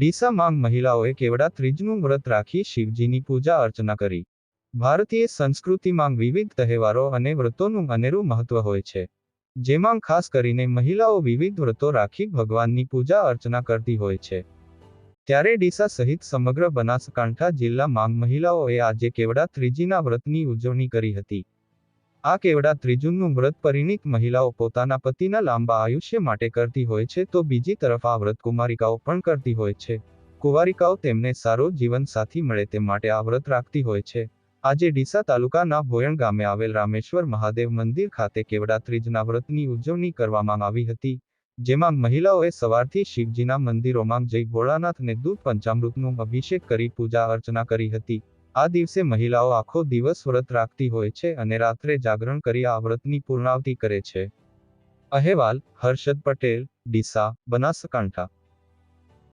ડીસા માંગ મહિલાઓએ કેવડા ત્રીજનું વ્રત રાખી શિવજીની પૂજા અર્ચના કરી। ભારતીય સંસ્કૃતિમાં વિવિધ તહેવારો અને વ્રતોનું અનેરું મહત્વ હોય છે, જેમાં ખાસ કરીને મહિલાઓ વિવિધ વ્રતો રાખી ભગવાનની પૂજા અર્ચના કરતી હોય છે। ત્યારે ડીસા સહિત સમગ્ર બનાસકાંઠા જિલ્લામાં મહિલાઓએ આજે કેવડા ત્રીજીના વ્રતની ઉજવણી કરી હતી। આ કેવડા ત્રીજુનું વ્રત પરિણીત મહિલાઓ પોતાના પતિના લાંબા આયુષ્ય માટે કરતી હોય છે, તો બીજી તરફ આ વ્રત કુમારિકાઓ પણ કરતી હોય છે। કુંવારિકાઓ તેમને સારો જીવનસાથી મળે તે માટે આ વ્રત રાખતી હોય છે। આજે ડીસા તાલુકાના ભોયણ ગામે આવેલ રામેશ્વર મહાદેવ મંદિર ખાતે કેવડા ત્રીજના વ્રતની ઉજવણી કરવામાં આવી હતી, જેમાં મહિલાઓએ સવારથી શિવજીના મંદિરોમાં જઈ ભોળાનાથને દૂધ પંચામૃતનું અભિષેક કરી પૂજા અર્ચના કરી હતી। આ દિવસે મહિલાઓ આખો દિવસ વ્રત રાખતી હોય છે અને રાત્રે જાગરણ કરી આ વ્રતની પૂર્ણાવતિ કરે છે। અહેવાલ હર્ષદ પટેલ, ડીસા, બનાસકાંઠા।